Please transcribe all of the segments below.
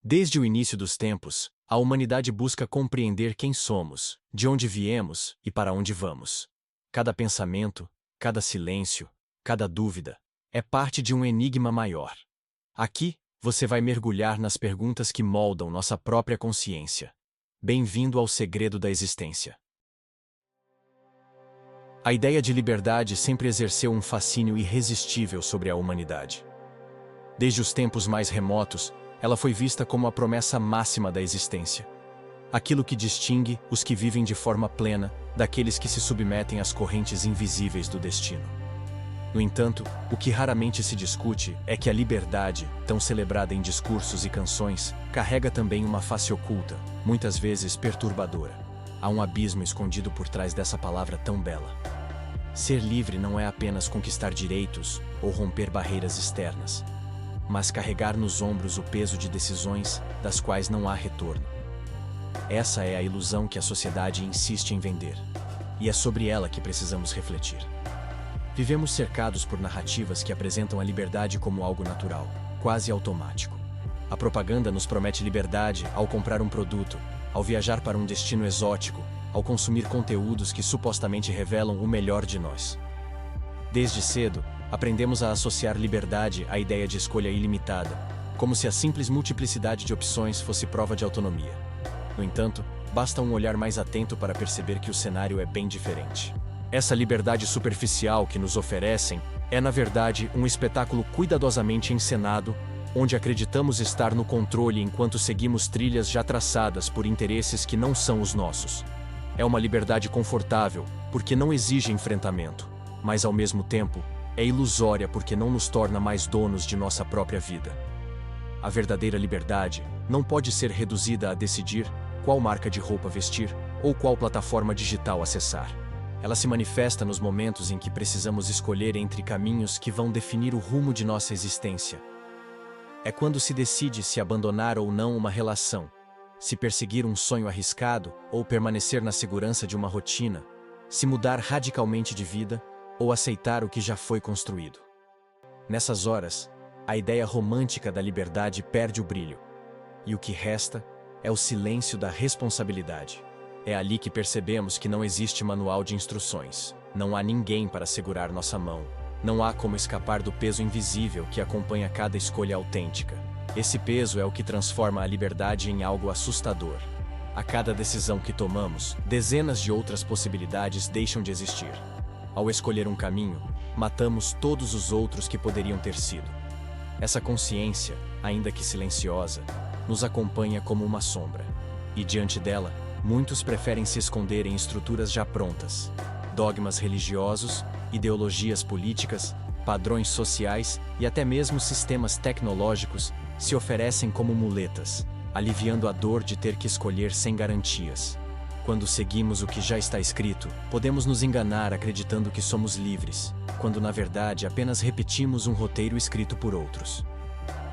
Desde o início dos tempos, a humanidade busca compreender quem somos, de onde viemos e para onde vamos. Cada pensamento, cada silêncio, cada dúvida, é parte de um enigma maior. Aqui, você vai mergulhar nas perguntas que moldam nossa própria consciência. Bem-vindo ao segredo da existência. A ideia de liberdade sempre exerceu um fascínio irresistível sobre a humanidade. Desde os tempos mais remotos, ela foi vista como a promessa máxima da existência. Aquilo que distingue os que vivem de forma plena daqueles que se submetem às correntes invisíveis do destino. No entanto, o que raramente se discute é que a liberdade, tão celebrada em discursos e canções, carrega também uma face oculta, muitas vezes perturbadora. Há um abismo escondido por trás dessa palavra tão bela. Ser livre não é apenas conquistar direitos ou romper barreiras externas, mas carregar nos ombros o peso de decisões das quais não há retorno. Essa é a ilusão que a sociedade insiste em vender, e é sobre ela que precisamos refletir. Vivemos cercados por narrativas que apresentam a liberdade como algo natural, quase automático. A propaganda nos promete liberdade ao comprar um produto, ao viajar para um destino exótico, ao consumir conteúdos que supostamente revelam o melhor de nós. Desde cedo, aprendemos a associar liberdade à ideia de escolha ilimitada, como se a simples multiplicidade de opções fosse prova de autonomia. No entanto, basta um olhar mais atento para perceber que o cenário é bem diferente. Essa liberdade superficial que nos oferecem é, na verdade, um espetáculo cuidadosamente encenado, onde acreditamos estar no controle enquanto seguimos trilhas já traçadas por interesses que não são os nossos. É uma liberdade confortável, porque não exige enfrentamento, mas ao mesmo tempo, é ilusória porque não nos torna mais donos de nossa própria vida. A verdadeira liberdade não pode ser reduzida a decidir qual marca de roupa vestir ou qual plataforma digital acessar. Ela se manifesta nos momentos em que precisamos escolher entre caminhos que vão definir o rumo de nossa existência. É quando se decide se abandonar ou não uma relação, se perseguir um sonho arriscado ou permanecer na segurança de uma rotina, se mudar radicalmente de vida ou aceitar o que já foi construído. Nessas horas, a ideia romântica da liberdade perde o brilho, e o que resta é o silêncio da responsabilidade. É ali que percebemos que não existe manual de instruções, não há ninguém para segurar nossa mão, não há como escapar do peso invisível que acompanha cada escolha autêntica. Esse peso é o que transforma a liberdade em algo assustador. A cada decisão que tomamos, dezenas de outras possibilidades deixam de existir. Ao escolher um caminho, matamos todos os outros que poderiam ter sido. Essa consciência, ainda que silenciosa, nos acompanha como uma sombra. E diante dela, muitos preferem se esconder em estruturas já prontas. Dogmas religiosos, ideologias políticas, padrões sociais e até mesmo sistemas tecnológicos se oferecem como muletas, aliviando a dor de ter que escolher sem garantias. Quando seguimos o que já está escrito, podemos nos enganar acreditando que somos livres, quando na verdade apenas repetimos um roteiro escrito por outros.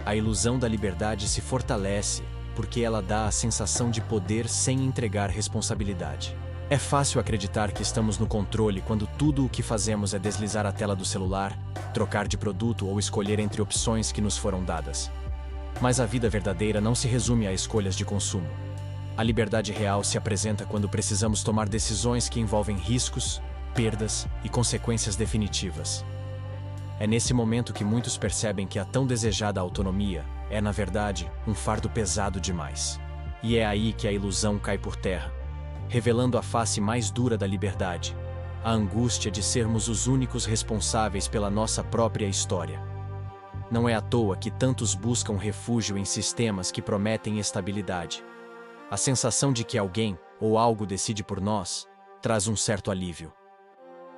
A ilusão da liberdade se fortalece porque ela dá a sensação de poder sem entregar responsabilidade. É fácil acreditar que estamos no controle quando tudo o que fazemos é deslizar a tela do celular, trocar de produto ou escolher entre opções que nos foram dadas. Mas a vida verdadeira não se resume a escolhas de consumo. A liberdade real se apresenta quando precisamos tomar decisões que envolvem riscos, perdas e consequências definitivas. É nesse momento que muitos percebem que a tão desejada autonomia é, na verdade, um fardo pesado demais. E é aí que a ilusão cai por terra, revelando a face mais dura da liberdade, a angústia de sermos os únicos responsáveis pela nossa própria história. Não é à toa que tantos buscam refúgio em sistemas que prometem estabilidade. A sensação de que alguém ou algo decide por nós traz um certo alívio.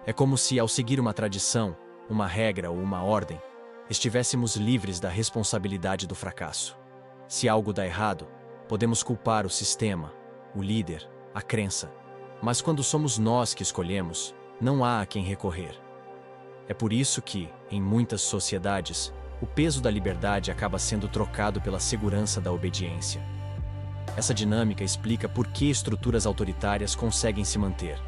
É como se, ao seguir uma tradição, uma regra ou uma ordem, estivéssemos livres da responsabilidade do fracasso. Se algo dá errado, podemos culpar o sistema, o líder, a crença. Mas quando somos nós que escolhemos, não há a quem recorrer. É por isso que, em muitas sociedades, o peso da liberdade acaba sendo trocado pela segurança da obediência. Essa dinâmica explica por que estruturas autoritárias conseguem se manter.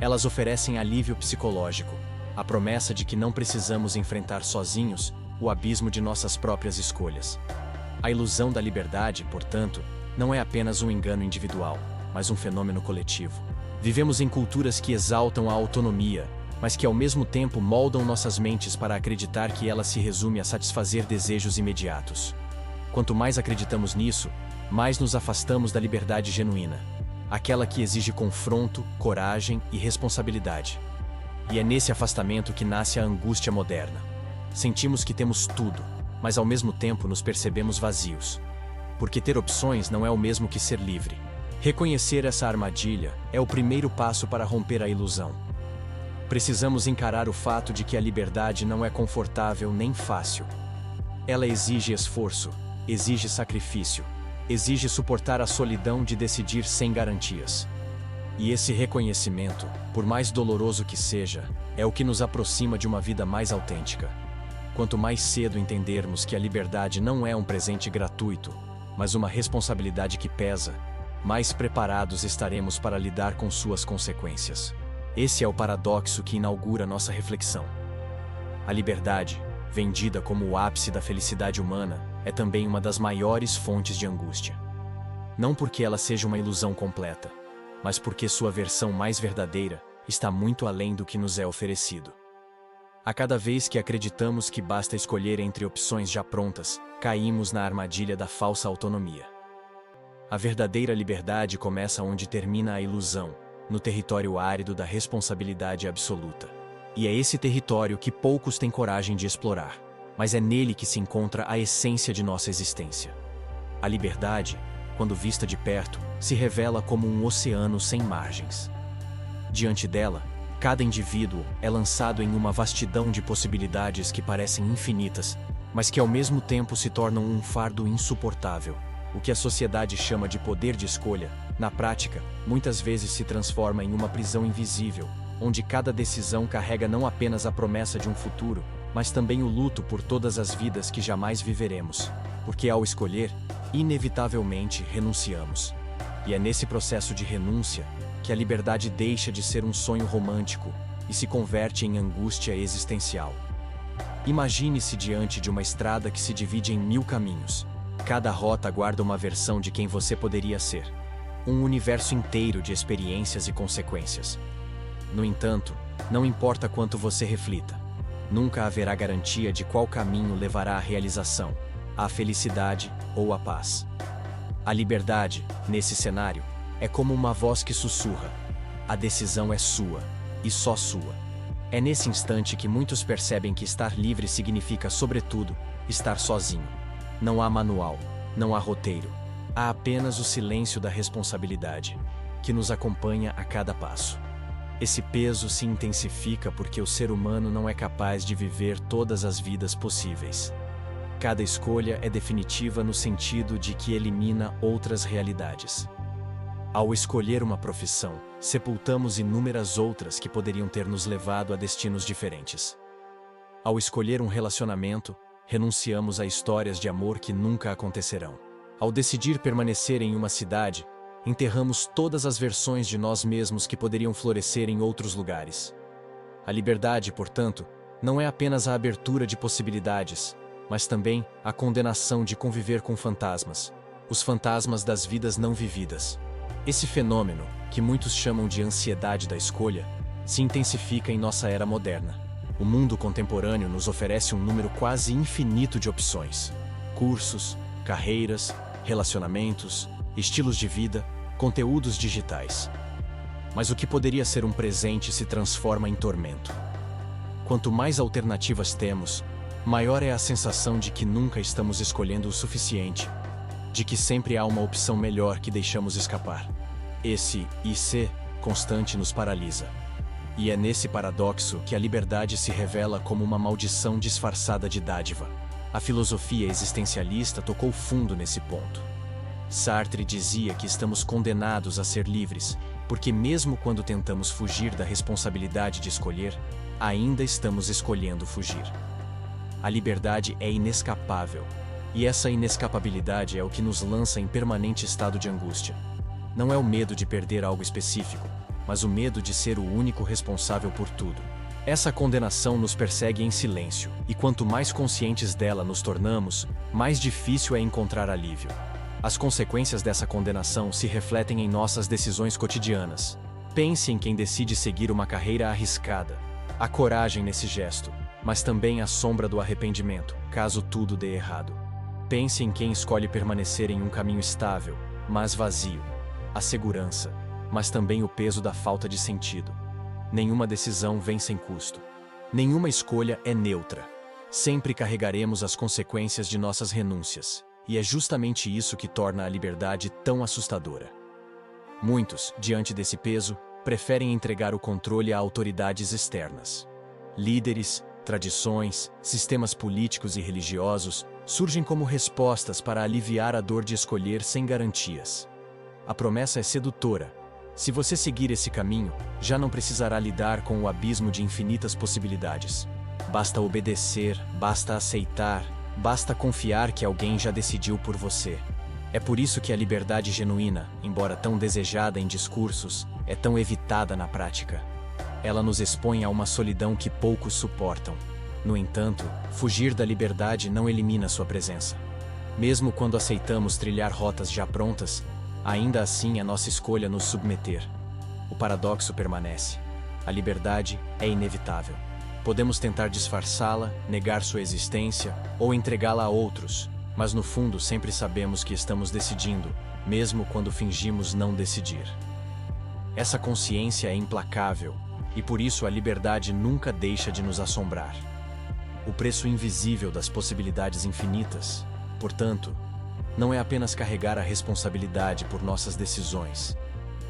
Elas oferecem alívio psicológico, a promessa de que não precisamos enfrentar sozinhos o abismo de nossas próprias escolhas. A ilusão da liberdade, portanto, não é apenas um engano individual, mas um fenômeno coletivo. Vivemos em culturas que exaltam a autonomia, mas que ao mesmo tempo moldam nossas mentes para acreditar que ela se resume a satisfazer desejos imediatos. Quanto mais acreditamos nisso, mais nos afastamos da liberdade genuína, aquela que exige confronto, coragem e responsabilidade. E é nesse afastamento que nasce a angústia moderna. Sentimos que temos tudo, mas ao mesmo tempo nos percebemos vazios. Porque ter opções não é o mesmo que ser livre. Reconhecer essa armadilha é o primeiro passo para romper a ilusão. Precisamos encarar o fato de que a liberdade não é confortável nem fácil. Ela exige esforço, exige sacrifício, exige suportar a solidão de decidir sem garantias. E esse reconhecimento, por mais doloroso que seja, é o que nos aproxima de uma vida mais autêntica. Quanto mais cedo entendermos que a liberdade não é um presente gratuito, mas uma responsabilidade que pesa, mais preparados estaremos para lidar com suas consequências. Esse é o paradoxo que inaugura nossa reflexão. A liberdade, vendida como o ápice da felicidade humana, é também uma das maiores fontes de angústia. Não porque ela seja uma ilusão completa, mas porque sua versão mais verdadeira está muito além do que nos é oferecido. A cada vez que acreditamos que basta escolher entre opções já prontas, caímos na armadilha da falsa autonomia. A verdadeira liberdade começa onde termina a ilusão, no território árido da responsabilidade absoluta. E é esse território que poucos têm coragem de explorar, mas é nele que se encontra a essência de nossa existência. A liberdade, quando vista de perto, se revela como um oceano sem margens. Diante dela, cada indivíduo é lançado em uma vastidão de possibilidades que parecem infinitas, mas que ao mesmo tempo se tornam um fardo insuportável. O que a sociedade chama de poder de escolha, na prática, muitas vezes se transforma em uma prisão invisível, onde cada decisão carrega não apenas a promessa de um futuro, mas também o luto por todas as vidas que jamais viveremos, porque ao escolher, inevitavelmente renunciamos. E é nesse processo de renúncia que a liberdade deixa de ser um sonho romântico e se converte em angústia existencial. Imagine-se diante de uma estrada que se divide em 1000 caminhos. Cada rota guarda uma versão de quem você poderia ser. Um universo inteiro de experiências e consequências. No entanto, não importa quanto você reflita, nunca haverá garantia de qual caminho levará à realização, à felicidade ou à paz. A liberdade, nesse cenário, é como uma voz que sussurra: a decisão é sua, e só sua. É nesse instante que muitos percebem que estar livre significa, sobretudo, estar sozinho. Não há manual, não há roteiro. Há apenas o silêncio da responsabilidade, que nos acompanha a cada passo. Esse peso se intensifica porque o ser humano não é capaz de viver todas as vidas possíveis. Cada escolha é definitiva no sentido de que elimina outras realidades. Ao escolher uma profissão, sepultamos inúmeras outras que poderiam ter nos levado a destinos diferentes. Ao escolher um relacionamento, renunciamos a histórias de amor que nunca acontecerão. Ao decidir permanecer em uma cidade, enterramos todas as versões de nós mesmos que poderiam florescer em outros lugares. A liberdade, portanto, não é apenas a abertura de possibilidades, mas também a condenação de conviver com fantasmas, os fantasmas das vidas não vividas. Esse fenômeno, que muitos chamam de ansiedade da escolha, se intensifica em nossa era moderna. O mundo contemporâneo nos oferece um número quase infinito de opções: cursos, carreiras, relacionamentos, estilos de vida, conteúdos digitais. Mas o que poderia ser um presente se transforma em tormento. Quanto mais alternativas temos, maior é a sensação de que nunca estamos escolhendo o suficiente, de que sempre há uma opção melhor que deixamos escapar. Esse "e se" constante nos paralisa. E é nesse paradoxo que a liberdade se revela como uma maldição disfarçada de dádiva. A filosofia existencialista tocou fundo nesse ponto. Sartre dizia que estamos condenados a ser livres, porque mesmo quando tentamos fugir da responsabilidade de escolher, ainda estamos escolhendo fugir. A liberdade é inescapável, e essa inescapabilidade é o que nos lança em permanente estado de angústia. Não é o medo de perder algo específico, mas o medo de ser o único responsável por tudo. Essa condenação nos persegue em silêncio, e quanto mais conscientes dela nos tornamos, mais difícil é encontrar alívio. As consequências dessa condenação se refletem em nossas decisões cotidianas. Pense em quem decide seguir uma carreira arriscada. Há coragem nesse gesto, mas também a sombra do arrependimento, caso tudo dê errado. Pense em quem escolhe permanecer em um caminho estável, mas vazio. A segurança, mas também o peso da falta de sentido. Nenhuma decisão vem sem custo. Nenhuma escolha é neutra. Sempre carregaremos as consequências de nossas renúncias, e é justamente isso que torna a liberdade tão assustadora. Muitos, diante desse peso, preferem entregar o controle a autoridades externas. Líderes, tradições, sistemas políticos e religiosos surgem como respostas para aliviar a dor de escolher sem garantias. A promessa é sedutora. Se você seguir esse caminho, já não precisará lidar com o abismo de infinitas possibilidades. Basta obedecer, basta aceitar, basta confiar que alguém já decidiu por você. É por isso que a liberdade genuína, embora tão desejada em discursos, é tão evitada na prática. Ela nos expõe a uma solidão que poucos suportam. No entanto, fugir da liberdade não elimina sua presença. Mesmo quando aceitamos trilhar rotas já prontas, ainda assim é nossa escolha nos submeter. O paradoxo permanece. A liberdade é inevitável. Podemos tentar disfarçá-la, negar sua existência ou entregá-la a outros, mas no fundo sempre sabemos que estamos decidindo, mesmo quando fingimos não decidir. Essa consciência é implacável, e por isso a liberdade nunca deixa de nos assombrar. O preço invisível das possibilidades infinitas, portanto, não é apenas carregar a responsabilidade por nossas decisões,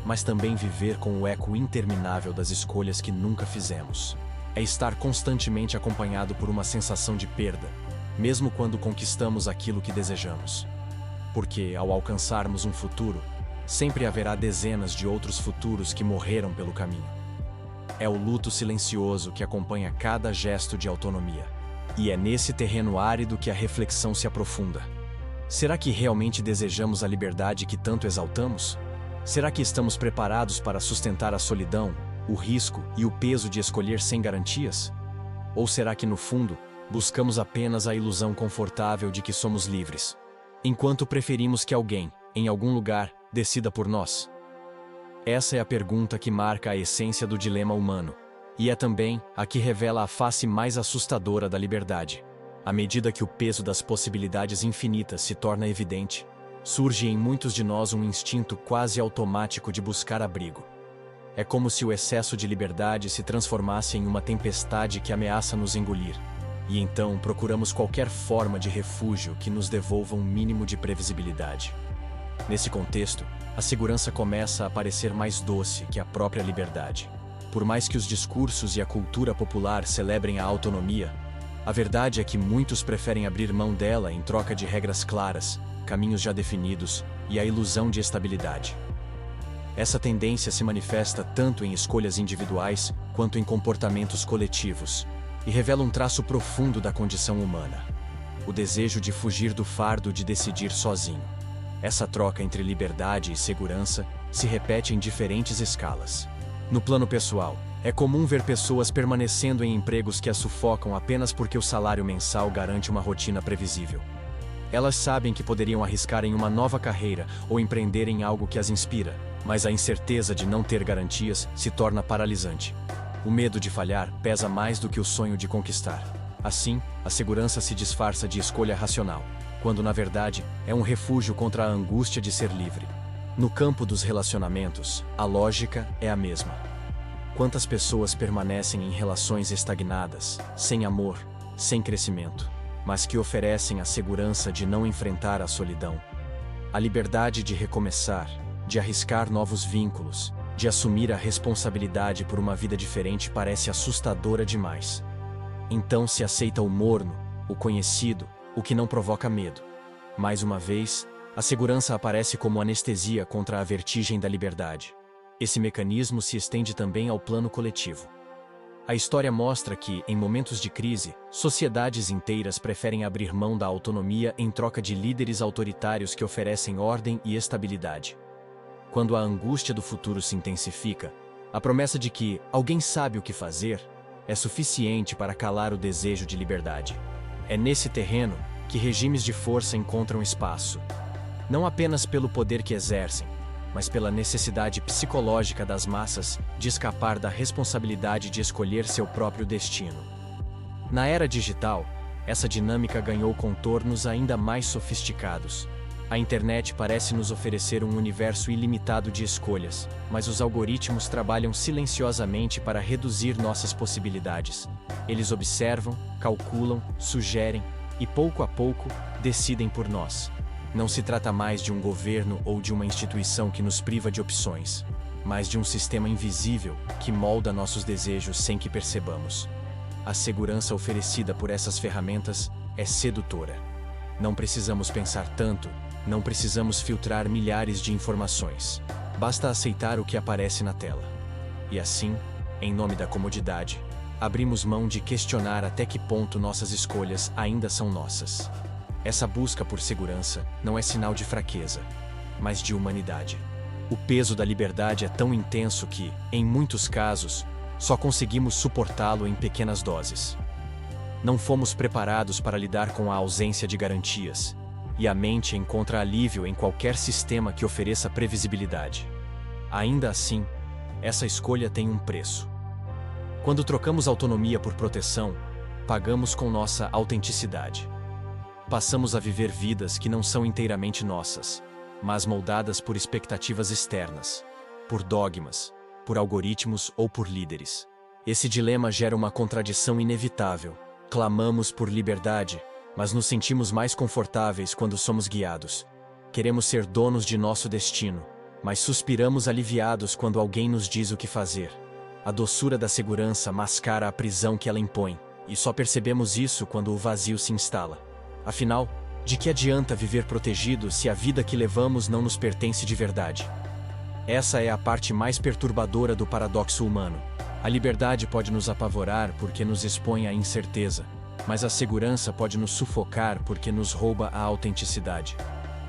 mas também viver com o eco interminável das escolhas que nunca fizemos. É estar constantemente acompanhado por uma sensação de perda, mesmo quando conquistamos aquilo que desejamos. Porque, ao alcançarmos um futuro, sempre haverá dezenas de outros futuros que morreram pelo caminho. É o luto silencioso que acompanha cada gesto de autonomia. E é nesse terreno árido que a reflexão se aprofunda. Será que realmente desejamos a liberdade que tanto exaltamos? Será que estamos preparados para sustentar a solidão, o risco e o peso de escolher sem garantias? Ou será que, no fundo, buscamos apenas a ilusão confortável de que somos livres, enquanto preferimos que alguém, em algum lugar, decida por nós? Essa é a pergunta que marca a essência do dilema humano, e é também a que revela a face mais assustadora da liberdade. À medida que o peso das possibilidades infinitas se torna evidente, surge em muitos de nós um instinto quase automático de buscar abrigo. É como se o excesso de liberdade se transformasse em uma tempestade que ameaça nos engolir, e então procuramos qualquer forma de refúgio que nos devolva um mínimo de previsibilidade. Nesse contexto, a segurança começa a parecer mais doce que a própria liberdade. Por mais que os discursos e a cultura popular celebrem a autonomia, a verdade é que muitos preferem abrir mão dela em troca de regras claras, caminhos já definidos e a ilusão de estabilidade. Essa tendência se manifesta tanto em escolhas individuais quanto em comportamentos coletivos, e revela um traço profundo da condição humana: o desejo de fugir do fardo de decidir sozinho. Essa troca entre liberdade e segurança se repete em diferentes escalas. No plano pessoal, é comum ver pessoas permanecendo em empregos que as sufocam apenas porque o salário mensal garante uma rotina previsível. Elas sabem que poderiam arriscar em uma nova carreira ou empreender em algo que as inspira, mas a incerteza de não ter garantias se torna paralisante. O medo de falhar pesa mais do que o sonho de conquistar. Assim, a segurança se disfarça de escolha racional, quando na verdade é um refúgio contra a angústia de ser livre. No campo dos relacionamentos, a lógica é a mesma. Quantas pessoas permanecem em relações estagnadas, sem amor, sem crescimento, mas que oferecem a segurança de não enfrentar a solidão, a liberdade de recomeçar, de arriscar novos vínculos, de assumir a responsabilidade por uma vida diferente parece assustadora demais. Então se aceita o morno, o conhecido, o que não provoca medo. Mais uma vez, a segurança aparece como anestesia contra a vertigem da liberdade. Esse mecanismo se estende também ao plano coletivo. A história mostra que, em momentos de crise, sociedades inteiras preferem abrir mão da autonomia em troca de líderes autoritários que oferecem ordem e estabilidade. Quando a angústia do futuro se intensifica, a promessa de que alguém sabe o que fazer é suficiente para calar o desejo de liberdade. É nesse terreno que regimes de força encontram espaço, não apenas pelo poder que exercem, mas pela necessidade psicológica das massas de escapar da responsabilidade de escolher seu próprio destino. Na era digital, essa dinâmica ganhou contornos ainda mais sofisticados. A internet parece nos oferecer um universo ilimitado de escolhas, mas os algoritmos trabalham silenciosamente para reduzir nossas possibilidades. Eles observam, calculam, sugerem e, pouco a pouco, decidem por nós. Não se trata mais de um governo ou de uma instituição que nos priva de opções, mas de um sistema invisível que molda nossos desejos sem que percebamos. A segurança oferecida por essas ferramentas é sedutora. Não precisamos pensar tanto, não precisamos filtrar milhares de informações. Basta aceitar o que aparece na tela. E assim, em nome da comodidade, abrimos mão de questionar até que ponto nossas escolhas ainda são nossas. Essa busca por segurança não é sinal de fraqueza, mas de humanidade. O peso da liberdade é tão intenso que, em muitos casos, só conseguimos suportá-lo em pequenas doses. Não fomos preparados para lidar com a ausência de garantias, e a mente encontra alívio em qualquer sistema que ofereça previsibilidade. Ainda assim, essa escolha tem um preço. Quando trocamos autonomia por proteção, pagamos com nossa autenticidade. Passamos a viver vidas que não são inteiramente nossas, mas moldadas por expectativas externas, por dogmas, por algoritmos ou por líderes. Esse dilema gera uma contradição inevitável. Clamamos por liberdade, mas nos sentimos mais confortáveis quando somos guiados. Queremos ser donos de nosso destino, mas suspiramos aliviados quando alguém nos diz o que fazer. A doçura da segurança mascara a prisão que ela impõe, e só percebemos isso quando o vazio se instala. Afinal, de que adianta viver protegido se a vida que levamos não nos pertence de verdade? Essa é a parte mais perturbadora do paradoxo humano. A liberdade pode nos apavorar porque nos expõe à incerteza, mas a segurança pode nos sufocar porque nos rouba a autenticidade.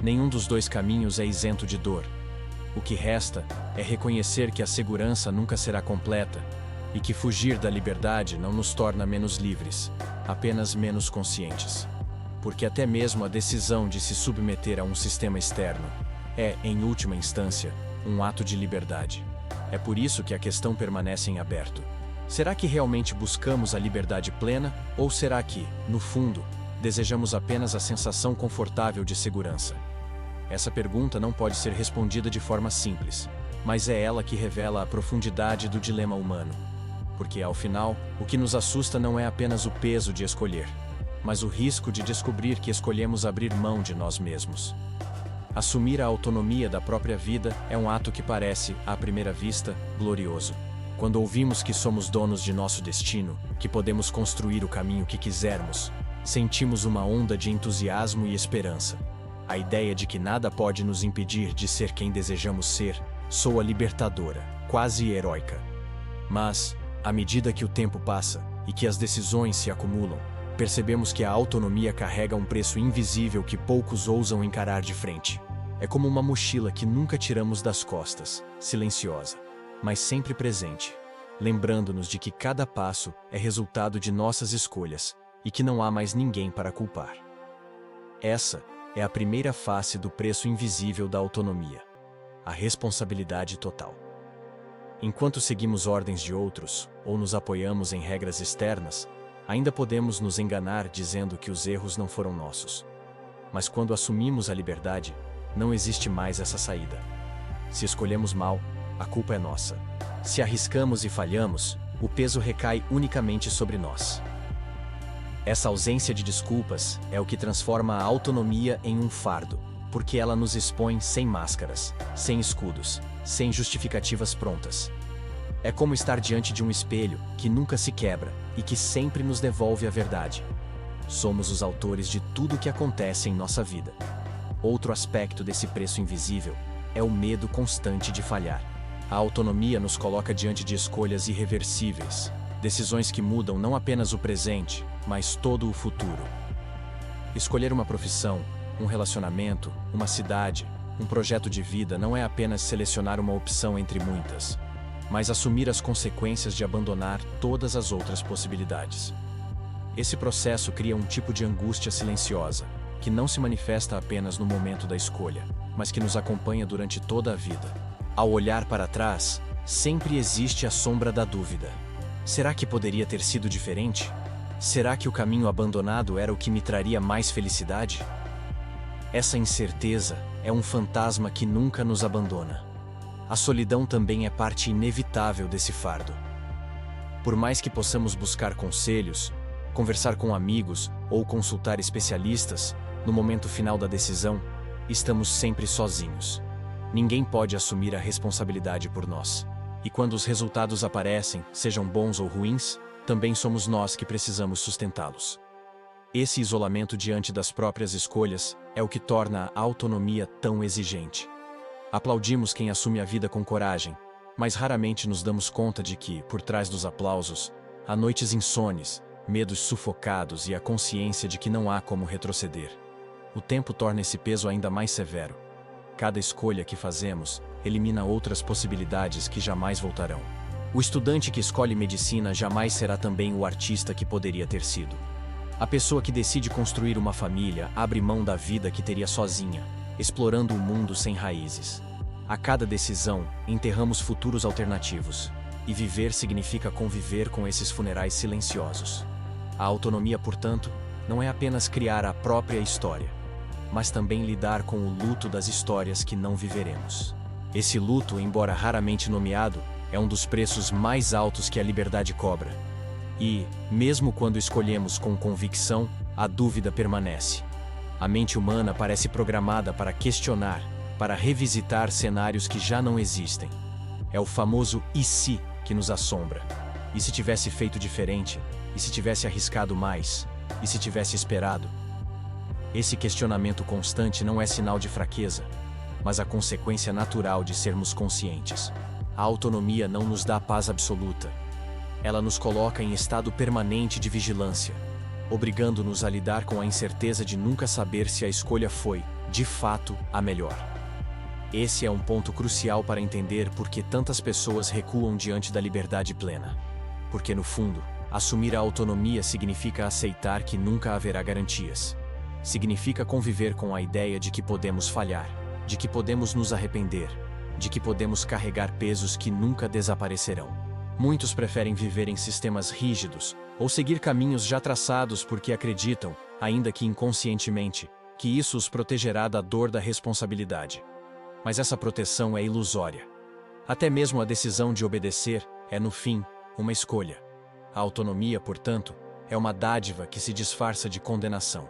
Nenhum dos dois caminhos é isento de dor. O que resta é reconhecer que a segurança nunca será completa e que fugir da liberdade não nos torna menos livres, apenas menos conscientes. Porque até mesmo a decisão de se submeter a um sistema externo é, em última instância, um ato de liberdade. É por isso que a questão permanece em aberto. Será que realmente buscamos a liberdade plena, ou será que, no fundo, desejamos apenas a sensação confortável de segurança? Essa pergunta não pode ser respondida de forma simples, mas é ela que revela a profundidade do dilema humano. Porque, ao final, o que nos assusta não é apenas o peso de escolher, mas o risco de descobrir que escolhemos abrir mão de nós mesmos. Assumir a autonomia da própria vida é um ato que parece, à primeira vista, glorioso. Quando ouvimos que somos donos de nosso destino, que podemos construir o caminho que quisermos, sentimos uma onda de entusiasmo e esperança. A ideia de que nada pode nos impedir de ser quem desejamos ser soa libertadora, quase heróica. Mas, à medida que o tempo passa e que as decisões se acumulam, percebemos que a autonomia carrega um preço invisível que poucos ousam encarar de frente. É como uma mochila que nunca tiramos das costas, silenciosa, mas sempre presente, lembrando-nos de que cada passo é resultado de nossas escolhas e que não há mais ninguém para culpar. Essa é a primeira face do preço invisível da autonomia, a responsabilidade total. Enquanto seguimos ordens de outros ou nos apoiamos em regras externas, ainda podemos nos enganar dizendo que os erros não foram nossos. Mas quando assumimos a liberdade, não existe mais essa saída. Se escolhemos mal, a culpa é nossa. Se arriscamos e falhamos, o peso recai unicamente sobre nós. Essa ausência de desculpas é o que transforma a autonomia em um fardo, porque ela nos expõe sem máscaras, sem escudos, sem justificativas prontas. É como estar diante de um espelho que nunca se quebra e que sempre nos devolve a verdade. Somos os autores de tudo o que acontece em nossa vida. Outro aspecto desse preço invisível é o medo constante de falhar. A autonomia nos coloca diante de escolhas irreversíveis, decisões que mudam não apenas o presente, mas todo o futuro. Escolher uma profissão, um relacionamento, uma cidade, um projeto de vida não é apenas selecionar uma opção entre muitas. mas assumir as consequências de abandonar todas as outras possibilidades. Esse processo cria um tipo de angústia silenciosa, que não se manifesta apenas no momento da escolha, mas que nos acompanha durante toda a vida. Ao olhar para trás, sempre existe a sombra da dúvida. Será que poderia ter sido diferente? Será que o caminho abandonado era o que me traria mais felicidade? Essa incerteza é um fantasma que nunca nos abandona. A solidão também é parte inevitável desse fardo. Por mais que possamos buscar conselhos, conversar com amigos ou consultar especialistas, no momento final da decisão, estamos sempre sozinhos. Ninguém pode assumir a responsabilidade por nós. E quando os resultados aparecem, sejam bons ou ruins, também somos nós que precisamos sustentá-los. Esse isolamento diante das próprias escolhas é o que torna a autonomia tão exigente. Aplaudimos quem assume a vida com coragem, mas raramente nos damos conta de que, por trás dos aplausos, há noites insones, medos sufocados e a consciência de que não há como retroceder. O tempo torna esse peso ainda mais severo. Cada escolha que fazemos elimina outras possibilidades que jamais voltarão. O estudante que escolhe medicina jamais será também o artista que poderia ter sido. A pessoa que decide construir uma família abre mão da vida que teria sozinha, explorando um mundo sem raízes. A cada decisão, enterramos futuros alternativos. E viver significa conviver com esses funerais silenciosos. A autonomia, portanto, não é apenas criar a própria história, mas também lidar com o luto das histórias que não viveremos. Esse luto, embora raramente nomeado, é um dos preços mais altos que a liberdade cobra. E, mesmo quando escolhemos com convicção, a dúvida permanece. A mente humana parece programada para questionar, para revisitar cenários que já não existem. É o famoso "e se" que nos assombra. E se tivesse feito diferente? E se tivesse arriscado mais? E se tivesse esperado? Esse questionamento constante não é sinal de fraqueza, mas a consequência natural de sermos conscientes. A autonomia não nos dá paz absoluta. Ela nos coloca em estado permanente de vigilância, obrigando-nos a lidar com a incerteza de nunca saber se a escolha foi, de fato, a melhor. Esse é um ponto crucial para entender por que tantas pessoas recuam diante da liberdade plena. Porque, no fundo, assumir a autonomia significa aceitar que nunca haverá garantias. Significa conviver com a ideia de que podemos falhar, de que podemos nos arrepender, de que podemos carregar pesos que nunca desaparecerão. Muitos preferem viver em sistemas rígidos ou seguir caminhos já traçados porque acreditam, ainda que inconscientemente, que isso os protegerá da dor da responsabilidade. Mas essa proteção é ilusória. Até mesmo a decisão de obedecer é, no fim, uma escolha. A autonomia, portanto, é uma dádiva que se disfarça de condenação.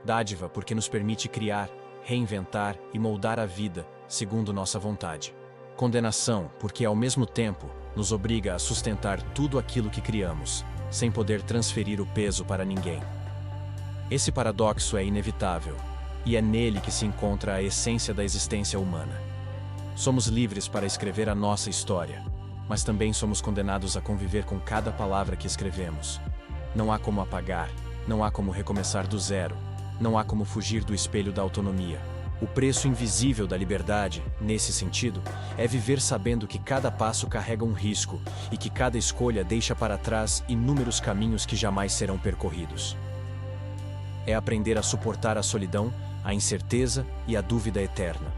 Dádiva porque nos permite criar, reinventar e moldar a vida segundo nossa vontade. Condenação porque, ao mesmo tempo, nos obriga a sustentar tudo aquilo que criamos, sem poder transferir o peso para ninguém. Esse paradoxo é inevitável, e é nele que se encontra a essência da existência humana. Somos livres para escrever a nossa história, mas também somos condenados a conviver com cada palavra que escrevemos. Não há como apagar, não há como recomeçar do zero, não há como fugir do espelho da autonomia. O preço invisível da liberdade, nesse sentido, é viver sabendo que cada passo carrega um risco e que cada escolha deixa para trás inúmeros caminhos que jamais serão percorridos. É aprender a suportar a solidão, a incerteza e a dúvida eterna.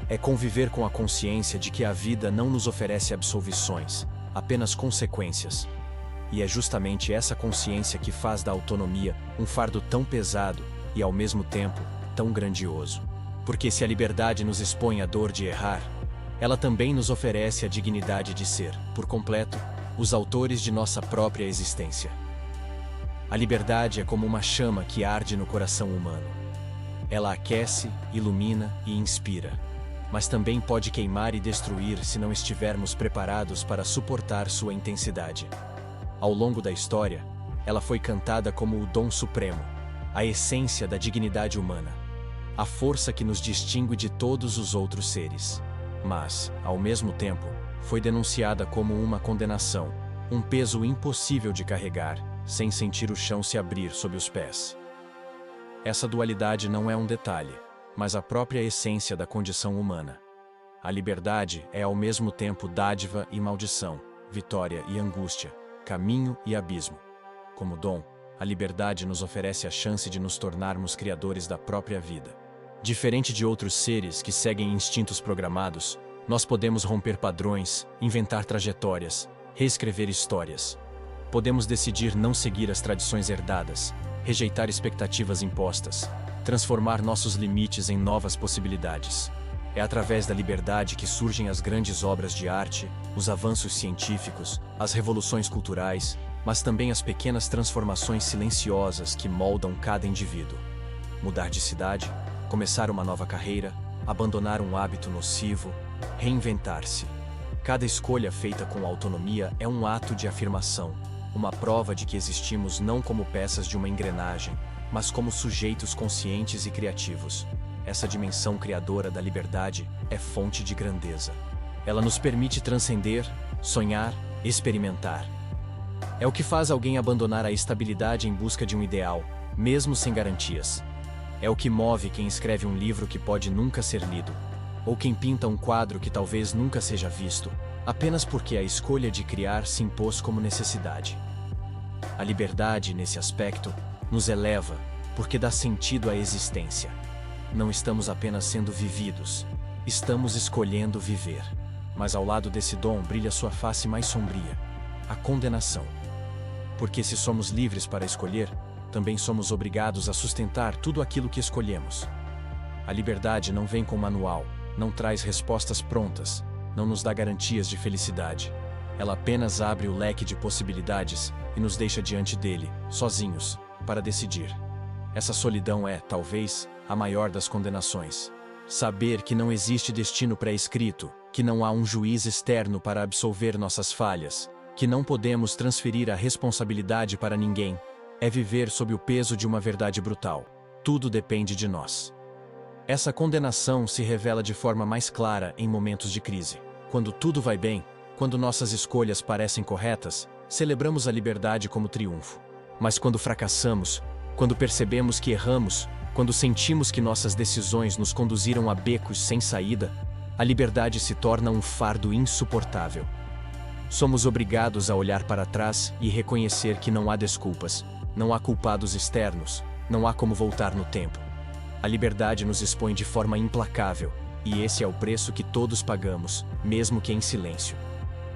É conviver com a consciência de que a vida não nos oferece absolvições, apenas consequências. E é justamente essa consciência que faz da autonomia um fardo tão pesado e, ao mesmo tempo, tão grandioso. Porque se a liberdade nos expõe à dor de errar, ela também nos oferece a dignidade de ser, por completo, os autores de nossa própria existência. A liberdade é como uma chama que arde no coração humano. Ela aquece, ilumina e inspira, mas também pode queimar e destruir se não estivermos preparados para suportar sua intensidade. Ao longo da história, ela foi cantada como o dom supremo, a essência da dignidade humana, a força que nos distingue de todos os outros seres. Mas, ao mesmo tempo, foi denunciada como uma condenação, um peso impossível de carregar, sem sentir o chão se abrir sob os pés. Essa dualidade não é um detalhe, mas a própria essência da condição humana. A liberdade é ao mesmo tempo dádiva e maldição, vitória e angústia, caminho e abismo. Como dom, a liberdade nos oferece a chance de nos tornarmos criadores da própria vida. Diferente de outros seres que seguem instintos programados, nós podemos romper padrões, inventar trajetórias, reescrever histórias. Podemos decidir não seguir as tradições herdadas, rejeitar expectativas impostas, transformar nossos limites em novas possibilidades. É através da liberdade que surgem as grandes obras de arte, os avanços científicos, as revoluções culturais, mas também as pequenas transformações silenciosas que moldam cada indivíduo. Mudar de cidade, começar uma nova carreira, abandonar um hábito nocivo, reinventar-se. Cada escolha feita com autonomia é um ato de afirmação, uma prova de que existimos não como peças de uma engrenagem, mas como sujeitos conscientes e criativos. Essa dimensão criadora da liberdade é fonte de grandeza. Ela nos permite transcender, sonhar, experimentar. É o que faz alguém abandonar a estabilidade em busca de um ideal, mesmo sem garantias. É o que move quem escreve um livro que pode nunca ser lido, ou quem pinta um quadro que talvez nunca seja visto, apenas porque a escolha de criar se impôs como necessidade. A liberdade, nesse aspecto, nos eleva, porque dá sentido à existência. Não estamos apenas sendo vividos, estamos escolhendo viver. Mas ao lado desse dom brilha sua face mais sombria, a condenação. Porque se somos livres para escolher, também somos obrigados a sustentar tudo aquilo que escolhemos. A liberdade não vem com manual, não traz respostas prontas, não nos dá garantias de felicidade. Ela apenas abre o leque de possibilidades e nos deixa diante dele, sozinhos, para decidir. Essa solidão é, talvez, a maior das condenações. Saber que não existe destino pré-escrito, que não há um juiz externo para absolver nossas falhas, que não podemos transferir a responsabilidade para ninguém, é viver sob o peso de uma verdade brutal. Tudo depende de nós. Essa condenação se revela de forma mais clara em momentos de crise. Quando tudo vai bem, quando nossas escolhas parecem corretas, celebramos a liberdade como triunfo. Mas quando fracassamos, quando percebemos que erramos, quando sentimos que nossas decisões nos conduziram a becos sem saída, a liberdade se torna um fardo insuportável. Somos obrigados a olhar para trás e reconhecer que não há desculpas, não há culpados externos, não há como voltar no tempo. A liberdade nos expõe de forma implacável, e esse é o preço que todos pagamos, mesmo que em silêncio.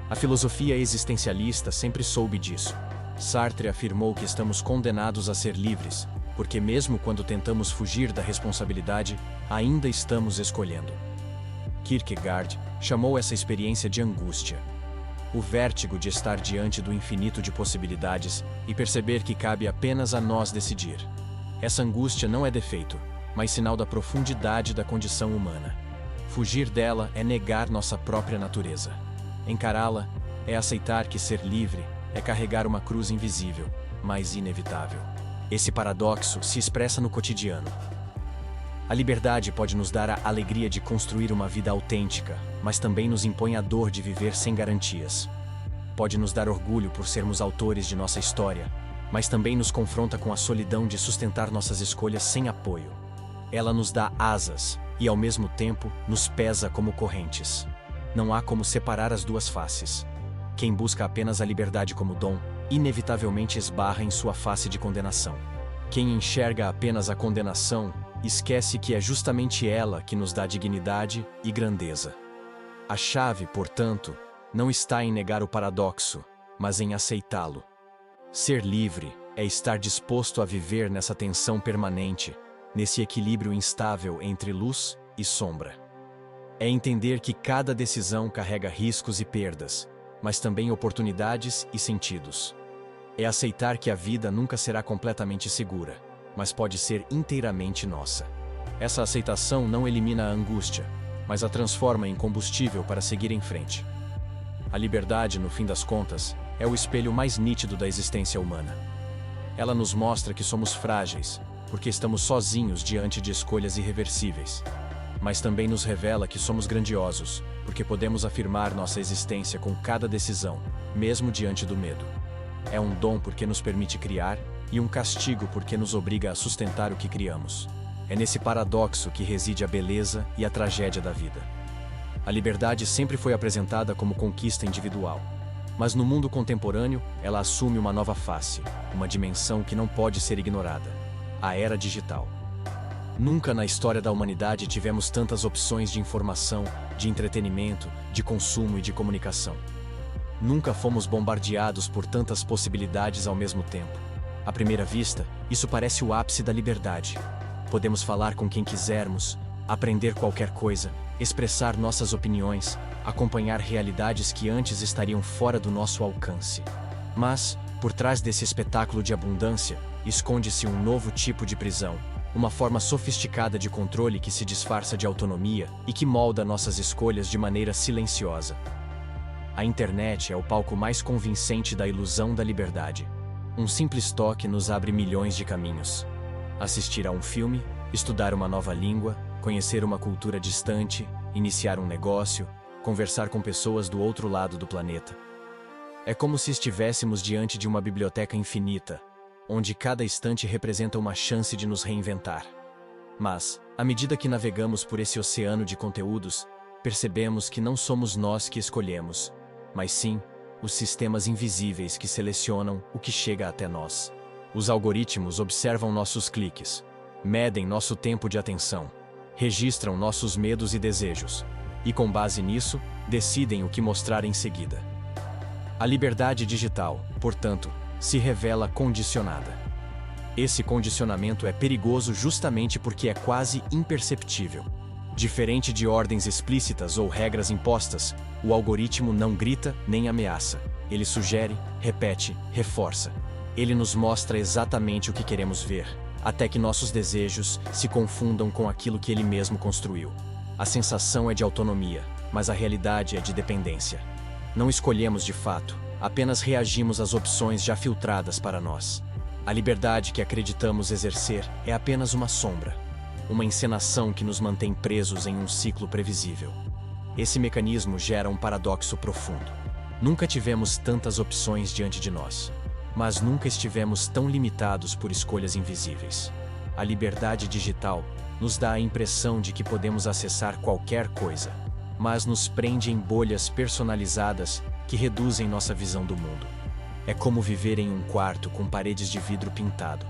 A filosofia existencialista sempre soube disso. Sartre afirmou que estamos condenados a ser livres, porque mesmo quando tentamos fugir da responsabilidade, ainda estamos escolhendo. Kierkegaard chamou essa experiência de angústia. O vértigo de estar diante do infinito de possibilidades e perceber que cabe apenas a nós decidir. Essa angústia não é defeito, mas sinal da profundidade da condição humana. Fugir dela é negar nossa própria natureza. Encará-la é aceitar que ser livre é carregar uma cruz invisível, mas inevitável. Esse paradoxo se expressa no cotidiano. A liberdade pode nos dar a alegria de construir uma vida autêntica, mas também nos impõe a dor de viver sem garantias. Pode nos dar orgulho por sermos autores de nossa história, mas também nos confronta com a solidão de sustentar nossas escolhas sem apoio. Ela nos dá asas e, ao mesmo tempo, nos pesa como correntes. Não há como separar as duas faces. Quem busca apenas a liberdade como dom, inevitavelmente esbarra em sua face de condenação. Quem enxerga apenas a condenação, esquece que é justamente ela que nos dá dignidade e grandeza. A chave, portanto, não está em negar o paradoxo, mas em aceitá-lo. Ser livre é estar disposto a viver nessa tensão permanente, nesse equilíbrio instável entre luz e sombra. É entender que cada decisão carrega riscos e perdas, mas também oportunidades e sentidos. É aceitar que a vida nunca será completamente segura, mas pode ser inteiramente nossa. Essa aceitação não elimina a angústia, mas a transforma em combustível para seguir em frente. A liberdade, no fim das contas, é o espelho mais nítido da existência humana. Ela nos mostra que somos frágeis, porque estamos sozinhos diante de escolhas irreversíveis. Mas também nos revela que somos grandiosos, porque podemos afirmar nossa existência com cada decisão, mesmo diante do medo. É um dom porque nos permite criar e um castigo porque nos obriga a sustentar o que criamos. É nesse paradoxo que reside a beleza e a tragédia da vida. A liberdade sempre foi apresentada como conquista individual. Mas no mundo contemporâneo, ela assume uma nova face, uma dimensão que não pode ser ignorada: a era digital. Nunca na história da humanidade tivemos tantas opções de informação, de entretenimento, de consumo e de comunicação. Nunca fomos bombardeados por tantas possibilidades ao mesmo tempo. À primeira vista, isso parece o ápice da liberdade. Podemos falar com quem quisermos, aprender qualquer coisa, expressar nossas opiniões, acompanhar realidades que antes estariam fora do nosso alcance. Mas, por trás desse espetáculo de abundância, esconde-se um novo tipo de prisão, uma forma sofisticada de controle que se disfarça de autonomia e que molda nossas escolhas de maneira silenciosa. A internet é o palco mais convincente da ilusão da liberdade. Um simples toque nos abre milhões de caminhos. Assistir a um filme, estudar uma nova língua, conhecer uma cultura distante, iniciar um negócio, conversar com pessoas do outro lado do planeta. É como se estivéssemos diante de uma biblioteca infinita, onde cada instante representa uma chance de nos reinventar. Mas, à medida que navegamos por esse oceano de conteúdos, percebemos que não somos nós que escolhemos, mas sim os sistemas invisíveis que selecionam o que chega até nós. Os algoritmos observam nossos cliques, medem nosso tempo de atenção, registram nossos medos e desejos, e com base nisso, decidem o que mostrar em seguida. A liberdade digital, portanto, se revela condicionada. Esse condicionamento é perigoso justamente porque é quase imperceptível. Diferente de ordens explícitas ou regras impostas, o algoritmo não grita nem ameaça. Ele sugere, repete, reforça. Ele nos mostra exatamente o que queremos ver, até que nossos desejos se confundam com aquilo que ele mesmo construiu. A sensação é de autonomia, mas a realidade é de dependência. Não escolhemos de fato, apenas reagimos às opções já filtradas para nós. A liberdade que acreditamos exercer é apenas uma sombra, uma encenação que nos mantém presos em um ciclo previsível. Esse mecanismo gera um paradoxo profundo. Nunca tivemos tantas opções diante de nós, mas nunca estivemos tão limitados por escolhas invisíveis. A liberdade digital nos dá a impressão de que podemos acessar qualquer coisa, mas nos prende em bolhas personalizadas que reduzem nossa visão do mundo. É como viver em um quarto com paredes de vidro pintado.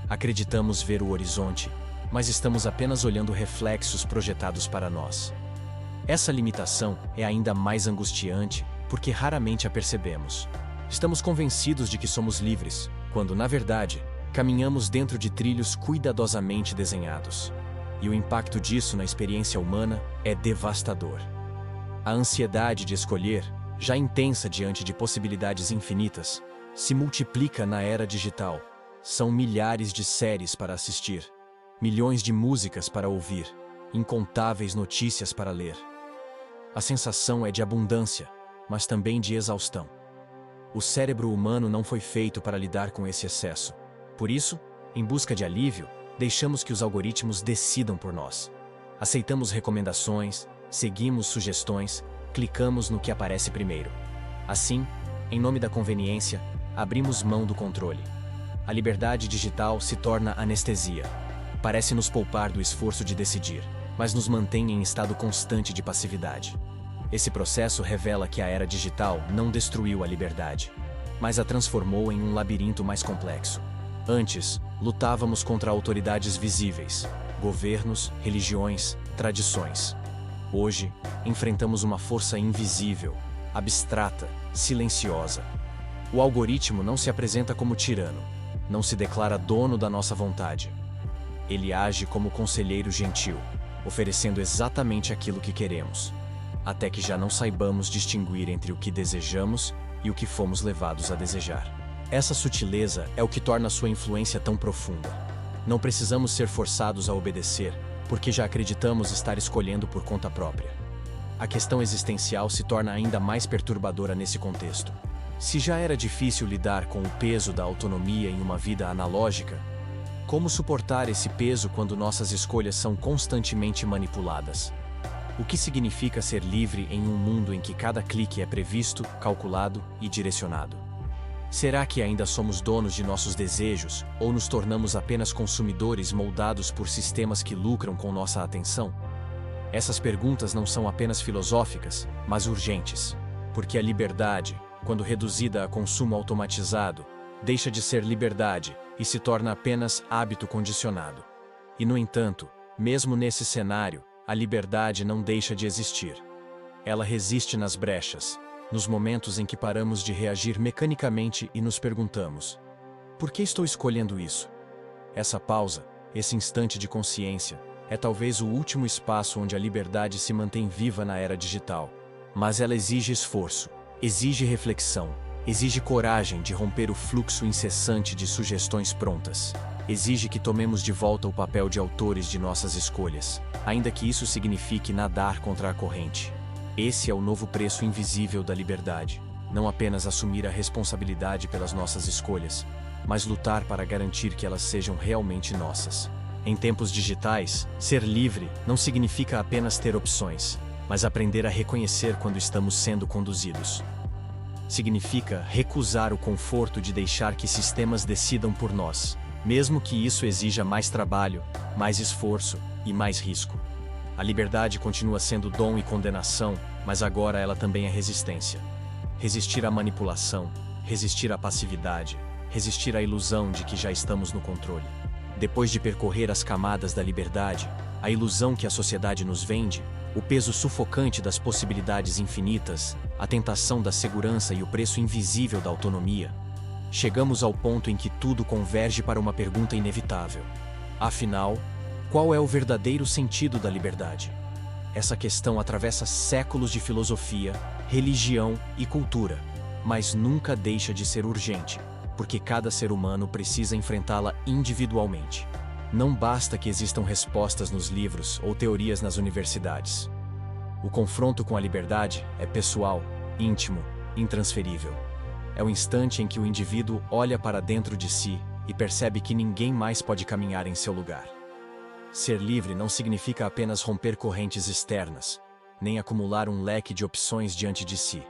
Acreditamos ver o horizonte, mas estamos apenas olhando reflexos projetados para nós. Essa limitação é ainda mais angustiante porque raramente a percebemos. Estamos convencidos de que somos livres, quando, na verdade, caminhamos dentro de trilhos cuidadosamente desenhados. E o impacto disso na experiência humana é devastador. A ansiedade de escolher, já intensa diante de possibilidades infinitas, se multiplica na era digital. São milhares de séries para assistir, milhões de músicas para ouvir, incontáveis notícias para ler. A sensação é de abundância, mas também de exaustão. O cérebro humano não foi feito para lidar com esse excesso. Por isso, em busca de alívio, deixamos que os algoritmos decidam por nós. Aceitamos recomendações, seguimos sugestões, clicamos no que aparece primeiro. Assim, em nome da conveniência, abrimos mão do controle. A liberdade digital se torna anestesia. Parece nos poupar do esforço de decidir, mas nos mantém em estado constante de passividade. Esse processo revela que a era digital não destruiu a liberdade, mas a transformou em um labirinto mais complexo. Antes, lutávamos contra autoridades visíveis, governos, religiões, tradições. Hoje, enfrentamos uma força invisível, abstrata, silenciosa. O algoritmo não se apresenta como tirano, não se declara dono da nossa vontade. Ele age como conselheiro gentil, oferecendo exatamente aquilo que queremos, até que já não saibamos distinguir entre o que desejamos e o que fomos levados a desejar. Essa sutileza é o que torna sua influência tão profunda. Não precisamos ser forçados a obedecer, porque já acreditamos estar escolhendo por conta própria. A questão existencial se torna ainda mais perturbadora nesse contexto. Se já era difícil lidar com o peso da autonomia em uma vida analógica, como suportar esse peso quando nossas escolhas são constantemente manipuladas? O que significa ser livre em um mundo em que cada clique é previsto, calculado e direcionado? Será que ainda somos donos de nossos desejos ou nos tornamos apenas consumidores moldados por sistemas que lucram com nossa atenção? Essas perguntas não são apenas filosóficas, mas urgentes. Porque a liberdade, quando reduzida a consumo automatizado, deixa de ser liberdade e se torna apenas hábito condicionado. E, no entanto, mesmo nesse cenário, a liberdade não deixa de existir. Ela resiste nas brechas, nos momentos em que paramos de reagir mecanicamente e nos perguntamos: por que estou escolhendo isso? Essa pausa, esse instante de consciência, é talvez o último espaço onde a liberdade se mantém viva na era digital. Mas ela exige esforço, exige reflexão, exige coragem de romper o fluxo incessante de sugestões prontas. Exige que tomemos de volta o papel de autores de nossas escolhas, ainda que isso signifique nadar contra a corrente. Esse é o novo preço invisível da liberdade. Não apenas assumir a responsabilidade pelas nossas escolhas, mas lutar para garantir que elas sejam realmente nossas. Em tempos digitais, ser livre não significa apenas ter opções, mas aprender a reconhecer quando estamos sendo conduzidos. Significa recusar o conforto de deixar que sistemas decidam por nós, mesmo que isso exija mais trabalho, mais esforço e mais risco. A liberdade continua sendo dom e condenação, mas agora ela também é resistência. Resistir à manipulação, resistir à passividade, resistir à ilusão de que já estamos no controle. Depois de percorrer as camadas da liberdade, a ilusão que a sociedade nos vende, o peso sufocante das possibilidades infinitas, a tentação da segurança e o preço invisível da autonomia, chegamos ao ponto em que tudo converge para uma pergunta inevitável. Afinal, qual é o verdadeiro sentido da liberdade? Essa questão atravessa séculos de filosofia, religião e cultura, mas nunca deixa de ser urgente, porque cada ser humano precisa enfrentá-la individualmente. Não basta que existam respostas nos livros ou teorias nas universidades. O confronto com a liberdade é pessoal, íntimo, intransferível. É o instante em que o indivíduo olha para dentro de si e percebe que ninguém mais pode caminhar em seu lugar. Ser livre não significa apenas romper correntes externas, nem acumular um leque de opções diante de si.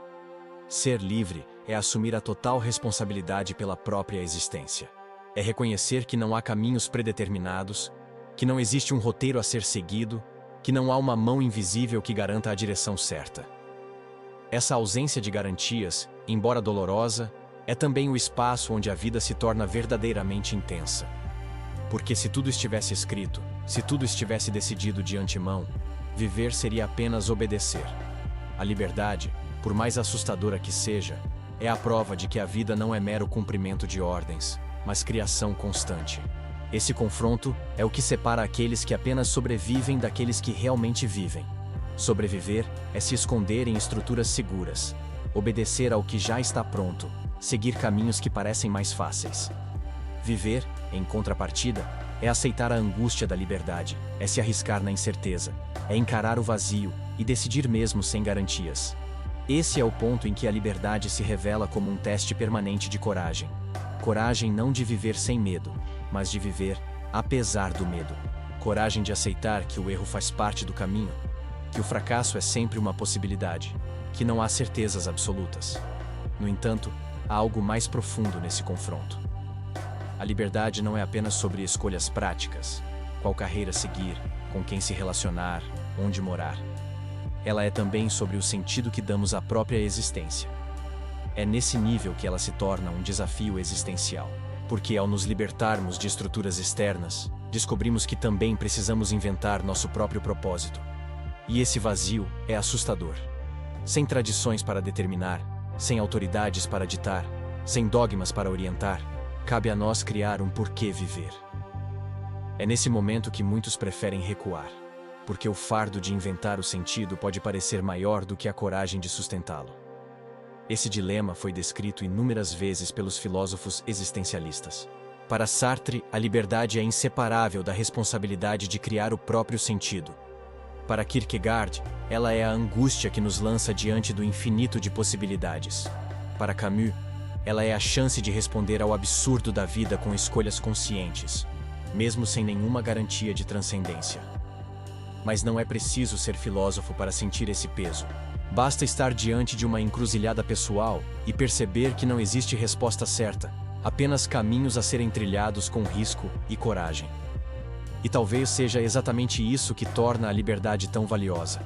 Ser livre é assumir a total responsabilidade pela própria existência. É reconhecer que não há caminhos predeterminados, que não existe um roteiro a ser seguido, que não há uma mão invisível que garanta a direção certa. Essa ausência de garantias, embora dolorosa, é também o espaço onde a vida se torna verdadeiramente intensa. Porque se tudo estivesse escrito, se tudo estivesse decidido de antemão, viver seria apenas obedecer. A liberdade, por mais assustadora que seja, é a prova de que a vida não é mero cumprimento de ordens, mas criação constante. Esse confronto é o que separa aqueles que apenas sobrevivem daqueles que realmente vivem. Sobreviver é se esconder em estruturas seguras, obedecer ao que já está pronto, seguir caminhos que parecem mais fáceis. Viver, em contrapartida, é aceitar a angústia da liberdade, é se arriscar na incerteza, é encarar o vazio e decidir mesmo sem garantias. Esse é o ponto em que a liberdade se revela como um teste permanente de coragem. Coragem não de viver sem medo, mas de viver apesar do medo. Coragem de aceitar que o erro faz parte do caminho, que o fracasso é sempre uma possibilidade, que não há certezas absolutas. No entanto, há algo mais profundo nesse confronto. A liberdade não é apenas sobre escolhas práticas, qual carreira seguir, com quem se relacionar, onde morar. Ela é também sobre o sentido que damos à própria existência. É nesse nível que ela se torna um desafio existencial, porque ao nos libertarmos de estruturas externas, descobrimos que também precisamos inventar nosso próprio propósito. E esse vazio é assustador. Sem tradições para determinar, sem autoridades para ditar, sem dogmas para orientar, cabe a nós criar um porquê viver. É nesse momento que muitos preferem recuar, porque o fardo de inventar o sentido pode parecer maior do que a coragem de sustentá-lo. Esse dilema foi descrito inúmeras vezes pelos filósofos existencialistas. Para Sartre, a liberdade é inseparável da responsabilidade de criar o próprio sentido. Para Kierkegaard, ela é a angústia que nos lança diante do infinito de possibilidades. Para Camus, ela é a chance de responder ao absurdo da vida com escolhas conscientes, mesmo sem nenhuma garantia de transcendência. Mas não é preciso ser filósofo para sentir esse peso. Basta estar diante de uma encruzilhada pessoal e perceber que não existe resposta certa, apenas caminhos a serem trilhados com risco e coragem. E talvez seja exatamente isso que torna a liberdade tão valiosa.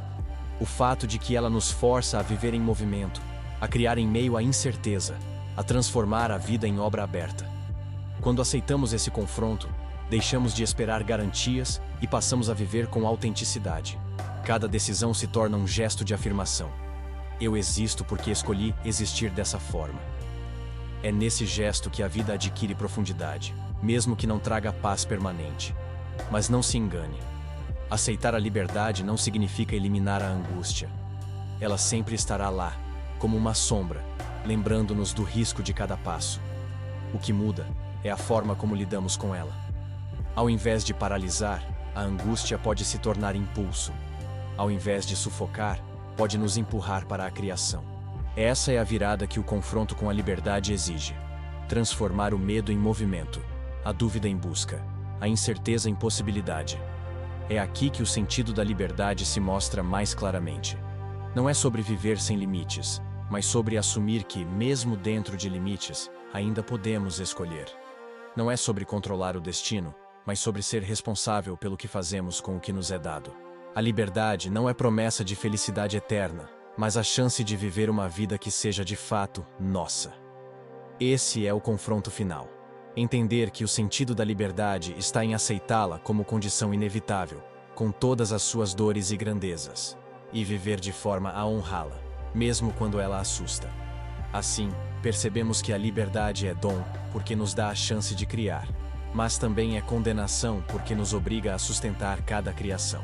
O fato de que ela nos força a viver em movimento, a criar em meio à incerteza, a transformar a vida em obra aberta. Quando aceitamos esse confronto, deixamos de esperar garantias e passamos a viver com autenticidade. Cada decisão se torna um gesto de afirmação. Eu existo porque escolhi existir dessa forma. É nesse gesto que a vida adquire profundidade, mesmo que não traga paz permanente. Mas não se engane. Aceitar a liberdade não significa eliminar a angústia. Ela sempre estará lá, como uma sombra, lembrando-nos do risco de cada passo. O que muda é a forma como lidamos com ela. Ao invés de paralisar, a angústia pode se tornar impulso. Ao invés de sufocar, pode nos empurrar para a criação. Essa é a virada que o confronto com a liberdade exige. Transformar o medo em movimento, a dúvida em busca, a incerteza em possibilidade. É aqui que o sentido da liberdade se mostra mais claramente. Não é sobre viver sem limites, mas sobre assumir que, mesmo dentro de limites, ainda podemos escolher. Não é sobre controlar o destino, mas sobre ser responsável pelo que fazemos com o que nos é dado. A liberdade não é promessa de felicidade eterna, mas a chance de viver uma vida que seja de fato nossa. Esse é o confronto final. Entender que o sentido da liberdade está em aceitá-la como condição inevitável, com todas as suas dores e grandezas, e viver de forma a honrá-la, mesmo quando ela assusta. Assim, percebemos que a liberdade é dom, porque nos dá a chance de criar, mas também é condenação porque nos obriga a sustentar cada criação.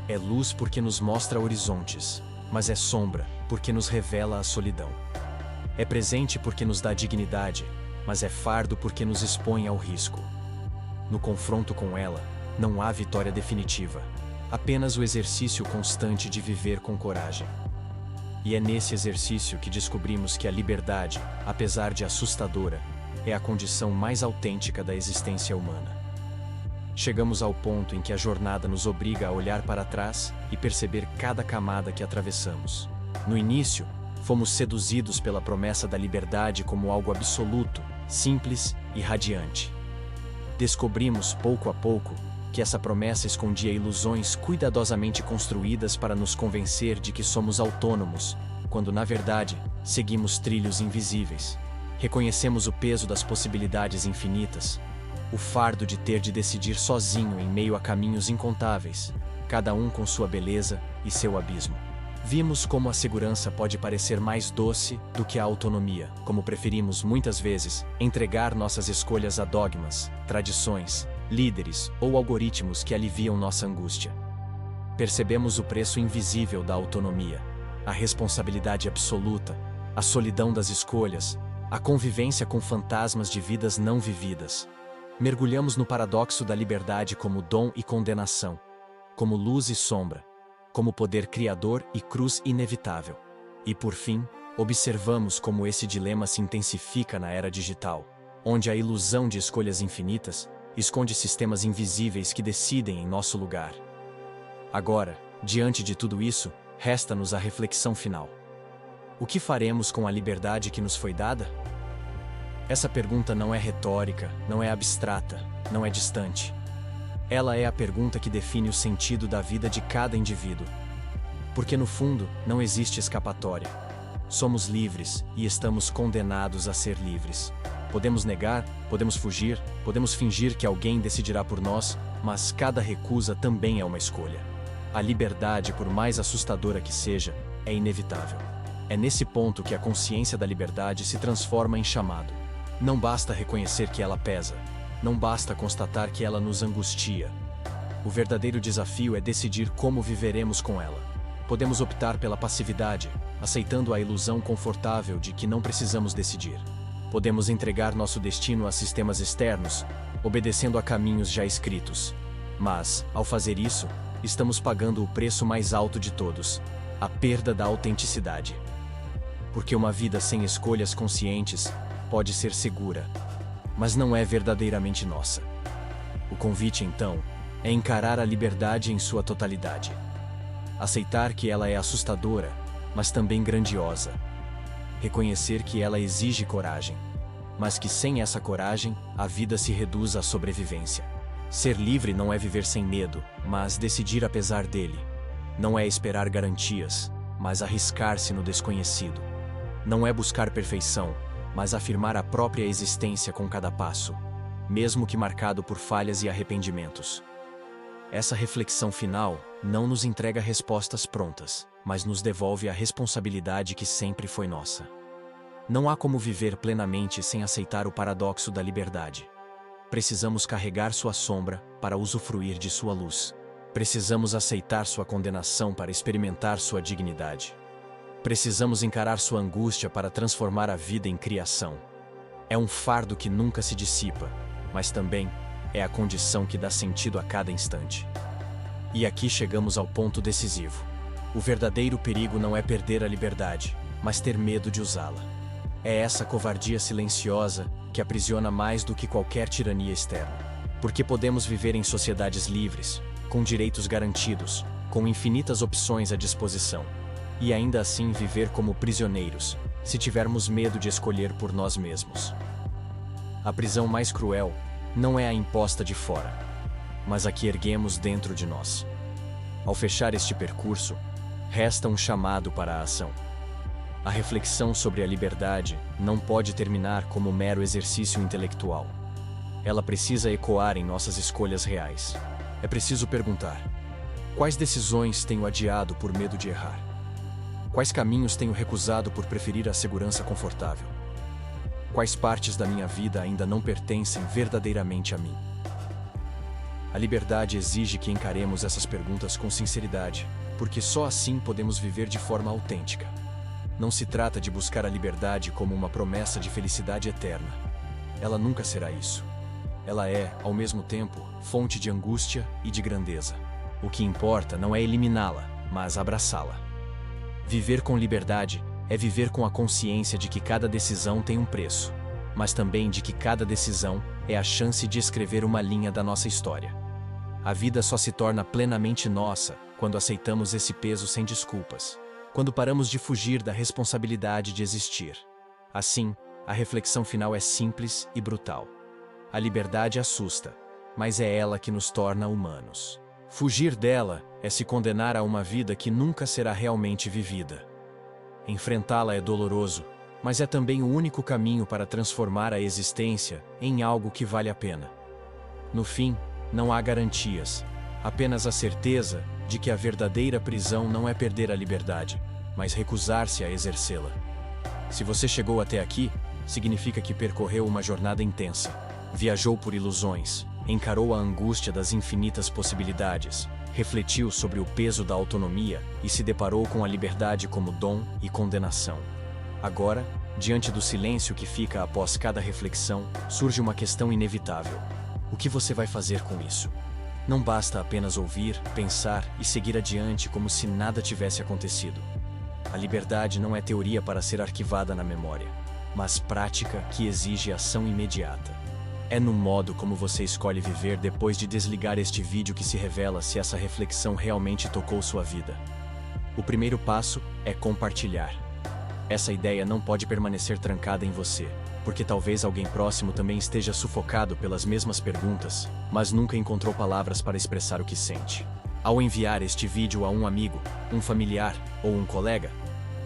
É luz porque nos mostra horizontes, mas é sombra porque nos revela a solidão. É presente porque nos dá dignidade, mas é fardo porque nos expõe ao risco. No confronto com ela, não há vitória definitiva, apenas o exercício constante de viver com coragem. E é nesse exercício que descobrimos que a liberdade, apesar de assustadora, é a condição mais autêntica da existência humana. Chegamos ao ponto em que a jornada nos obriga a olhar para trás e perceber cada camada que atravessamos. No início, fomos seduzidos pela promessa da liberdade como algo absoluto, simples e radiante. Descobrimos, pouco a pouco, que essa promessa escondia ilusões cuidadosamente construídas para nos convencer de que somos autônomos, quando, na verdade, seguimos trilhos invisíveis. Reconhecemos o peso das possibilidades infinitas, o fardo de ter de decidir sozinho em meio a caminhos incontáveis, cada um com sua beleza e seu abismo. Vimos como a segurança pode parecer mais doce do que a autonomia, como preferimos muitas vezes entregar nossas escolhas a dogmas, tradições, líderes ou algoritmos que aliviam nossa angústia. Percebemos o preço invisível da autonomia, a responsabilidade absoluta, a solidão das escolhas, a convivência com fantasmas de vidas não vividas. Mergulhamos no paradoxo da liberdade como dom e condenação, como luz e sombra, como poder criador e cruz inevitável. E por fim, observamos como esse dilema se intensifica na era digital, onde a ilusão de escolhas infinitas esconde sistemas invisíveis que decidem em nosso lugar. Agora, diante de tudo isso, resta-nos a reflexão final. O que faremos com a liberdade que nos foi dada? Essa pergunta não é retórica, não é abstrata, não é distante. Ela é a pergunta que define o sentido da vida de cada indivíduo. Porque no fundo, não existe escapatória. Somos livres e estamos condenados a ser livres. Podemos negar, podemos fugir, podemos fingir que alguém decidirá por nós, mas cada recusa também é uma escolha. A liberdade, por mais assustadora que seja, é inevitável. É nesse ponto que a consciência da liberdade se transforma em chamado. Não basta reconhecer que ela pesa. Não basta constatar que ela nos angustia. O verdadeiro desafio é decidir como viveremos com ela. Podemos optar pela passividade, aceitando a ilusão confortável de que não precisamos decidir. Podemos entregar nosso destino a sistemas externos, obedecendo a caminhos já escritos. Mas, ao fazer isso, estamos pagando o preço mais alto de todos: a perda da autenticidade. Porque uma vida sem escolhas conscientes pode ser segura, mas não é verdadeiramente nossa. O convite, então, é encarar a liberdade em sua totalidade. Aceitar que ela é assustadora, mas também grandiosa. Reconhecer que ela exige coragem, mas que sem essa coragem, a vida se reduz à sobrevivência. Ser livre não é viver sem medo, mas decidir apesar dele. Não é esperar garantias, mas arriscar-se no desconhecido. Não é buscar perfeição, mas afirmar a própria existência com cada passo, mesmo que marcado por falhas e arrependimentos. Essa reflexão final não nos entrega respostas prontas, mas nos devolve a responsabilidade que sempre foi nossa. Não há como viver plenamente sem aceitar o paradoxo da liberdade. Precisamos carregar sua sombra para usufruir de sua luz. Precisamos aceitar sua condenação para experimentar sua dignidade. Precisamos encarar sua angústia para transformar a vida em criação. É um fardo que nunca se dissipa, mas também é a condição que dá sentido a cada instante. E aqui chegamos ao ponto decisivo. O verdadeiro perigo não é perder a liberdade, mas ter medo de usá-la. É essa covardia silenciosa que aprisiona mais do que qualquer tirania externa. Porque podemos viver em sociedades livres, com direitos garantidos, com infinitas opções à disposição, e ainda assim viver como prisioneiros, se tivermos medo de escolher por nós mesmos. A prisão mais cruel não é a imposta de fora, mas a que erguemos dentro de nós. Ao fechar este percurso, resta um chamado para a ação. A reflexão sobre a liberdade não pode terminar como mero exercício intelectual. Ela precisa ecoar em nossas escolhas reais. É preciso perguntar: quais decisões tenho adiado por medo de errar? Quais caminhos tenho recusado por preferir a segurança confortável? Quais partes da minha vida ainda não pertencem verdadeiramente a mim? A liberdade exige que encaremos essas perguntas com sinceridade, porque só assim podemos viver de forma autêntica. Não se trata de buscar a liberdade como uma promessa de felicidade eterna. Ela nunca será isso. Ela é, ao mesmo tempo, fonte de angústia e de grandeza. O que importa não é eliminá-la, mas abraçá-la. Viver com liberdade é viver com a consciência de que cada decisão tem um preço, mas também de que cada decisão é a chance de escrever uma linha da nossa história. A vida só se torna plenamente nossa quando aceitamos esse peso sem desculpas, quando paramos de fugir da responsabilidade de existir. Assim, a reflexão final é simples e brutal. A liberdade assusta, mas é ela que nos torna humanos. Fugir dela é se condenar a uma vida que nunca será realmente vivida. Enfrentá-la é doloroso, mas é também o único caminho para transformar a existência em algo que vale a pena. No fim, não há garantias, apenas a certeza de que a verdadeira prisão não é perder a liberdade, mas recusar-se a exercê-la. Se você chegou até aqui, significa que percorreu uma jornada intensa, viajou por ilusões, encarou a angústia das infinitas possibilidades, refletiu sobre o peso da autonomia e se deparou com a liberdade como dom e condenação. Agora, diante do silêncio que fica após cada reflexão, surge uma questão inevitável. O que você vai fazer com isso? Não basta apenas ouvir, pensar e seguir adiante como se nada tivesse acontecido. A liberdade não é teoria para ser arquivada na memória, mas prática que exige ação imediata. É no modo como você escolhe viver depois de desligar este vídeo que se revela se essa reflexão realmente tocou sua vida. O primeiro passo é compartilhar. Essa ideia não pode permanecer trancada em você, porque talvez alguém próximo também esteja sufocado pelas mesmas perguntas, mas nunca encontrou palavras para expressar o que sente. Ao enviar este vídeo a um amigo, um familiar ou um colega,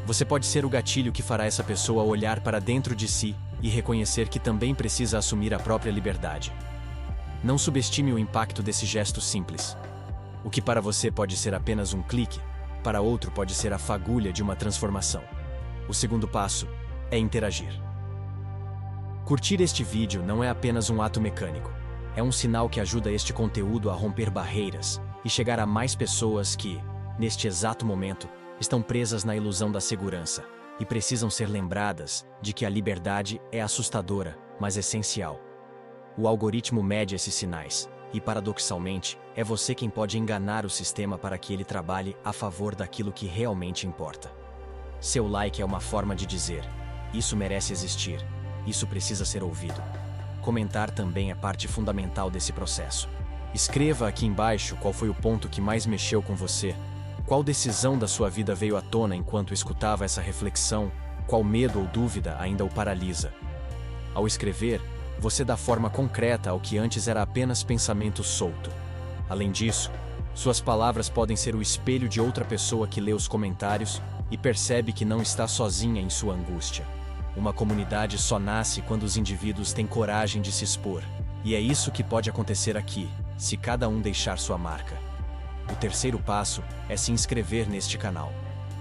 você pode ser o gatilho que fará essa pessoa olhar para dentro de si e reconhecer que também precisa assumir a própria liberdade. Não subestime o impacto desse gesto simples. O que para você pode ser apenas um clique, para outro pode ser a fagulha de uma transformação. O segundo passo é interagir. Curtir este vídeo não é apenas um ato mecânico. É um sinal que ajuda este conteúdo a romper barreiras e chegar a mais pessoas que, neste exato momento, estão presas na ilusão da segurança e precisam ser lembradas de que a liberdade é assustadora, mas essencial. O algoritmo mede esses sinais, e paradoxalmente, é você quem pode enganar o sistema para que ele trabalhe a favor daquilo que realmente importa. Seu like é uma forma de dizer: isso merece existir, isso precisa ser ouvido. Comentar também é parte fundamental desse processo. Escreva aqui embaixo qual foi o ponto que mais mexeu com você. Qual decisão da sua vida veio à tona enquanto escutava essa reflexão? Qual medo ou dúvida ainda o paralisa? Ao escrever, Você dá forma concreta ao que antes era apenas pensamento solto. Além disso, suas palavras podem ser o espelho de outra pessoa que lê os comentários e percebe que não está sozinha em sua angústia. Uma comunidade só nasce quando os indivíduos têm coragem de se expor. E é isso que pode acontecer aqui, se cada um deixar sua marca. O terceiro passo é se inscrever neste canal.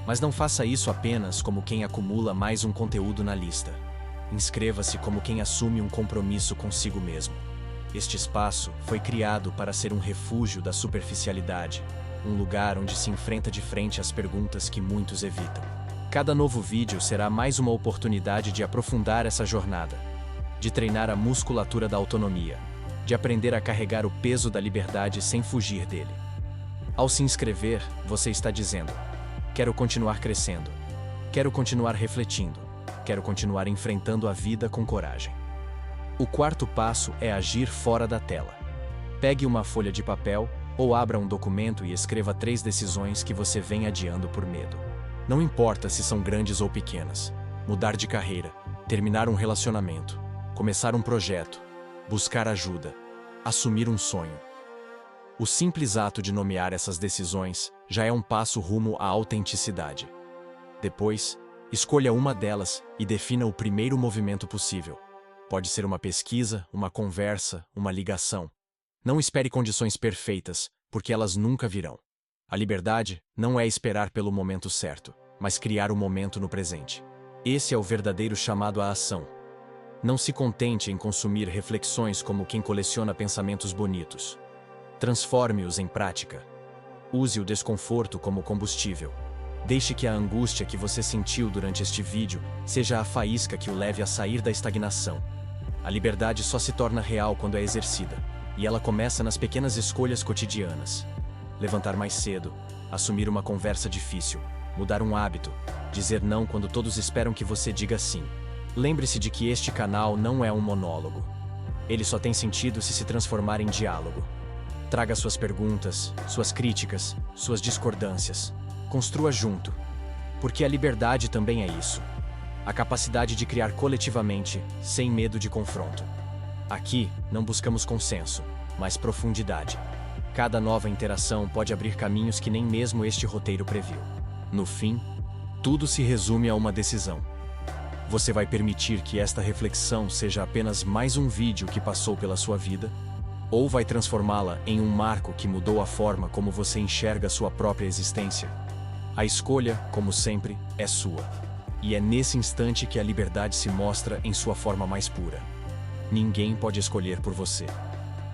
Mas não faça isso apenas como quem acumula mais um conteúdo na lista. Inscreva-se como quem assume um compromisso consigo mesmo. Este espaço foi criado para ser um refúgio da superficialidade, um lugar onde se enfrenta de frente às perguntas que muitos evitam. Cada novo vídeo será mais uma oportunidade de aprofundar essa jornada, de treinar a musculatura da autonomia, de aprender a carregar o peso da liberdade sem fugir dele. Ao se inscrever, você está dizendo: quero continuar crescendo, quero continuar refletindo, quero continuar enfrentando a vida com coragem. O quarto passo é agir fora da tela. Pegue uma folha de papel ou abra um documento e escreva 3 decisões que você vem adiando por medo. Não importa se são grandes ou pequenas. Mudar de carreira, terminar um relacionamento, começar um projeto, buscar ajuda, assumir um sonho. O simples ato de nomear essas decisões já é um passo rumo à autenticidade. Depois, escolha uma delas e defina o primeiro movimento possível. Pode ser uma pesquisa, uma conversa, uma ligação. Não espere condições perfeitas, porque elas nunca virão. A liberdade não é esperar pelo momento certo, mas criar o momento no presente. Esse é o verdadeiro chamado à ação. Não se contente em consumir reflexões como quem coleciona pensamentos bonitos. Transforme-os em prática. Use o desconforto como combustível. Deixe que a angústia que você sentiu durante este vídeo seja a faísca que o leve a sair da estagnação. A liberdade só se torna real quando é exercida, e ela começa nas pequenas escolhas cotidianas. Levantar mais cedo, assumir uma conversa difícil, mudar um hábito, dizer não quando todos esperam que você diga sim. Lembre-se de que este canal não é um monólogo. Ele só tem sentido se transformar em diálogo. Traga suas perguntas, suas críticas, suas discordâncias. Construa junto. Porque a liberdade também é isso. A capacidade de criar coletivamente, sem medo de confronto. Aqui, não buscamos consenso, mas profundidade. Cada nova interação pode abrir caminhos que nem mesmo este roteiro previu. No fim, tudo se resume a uma decisão. Você vai permitir que esta reflexão seja apenas mais um vídeo que passou pela sua vida? Ou vai transformá-la em um marco que mudou a forma como você enxerga sua própria existência? A escolha, como sempre, é sua. E é nesse instante que a liberdade se mostra em sua forma mais pura. Ninguém pode escolher por você.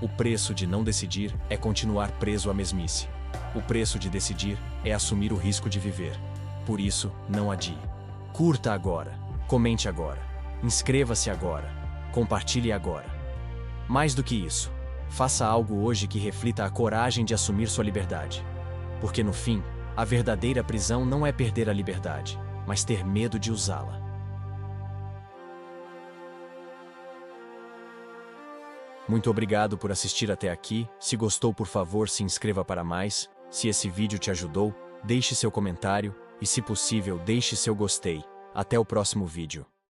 O preço de não decidir é continuar preso à mesmice. O preço de decidir é assumir o risco de viver. Por isso, não adie. Curta agora, comente agora, inscreva-se agora, compartilhe agora. Mais do que isso, faça algo hoje que reflita a coragem de assumir sua liberdade. Porque no fim, a verdadeira prisão não é perder a liberdade, mas ter medo de usá-la. Muito obrigado por assistir até aqui. Se gostou, por favor, se inscreva para mais. Se esse vídeo te ajudou, deixe seu comentário e, se possível, deixe seu gostei. Até o próximo vídeo.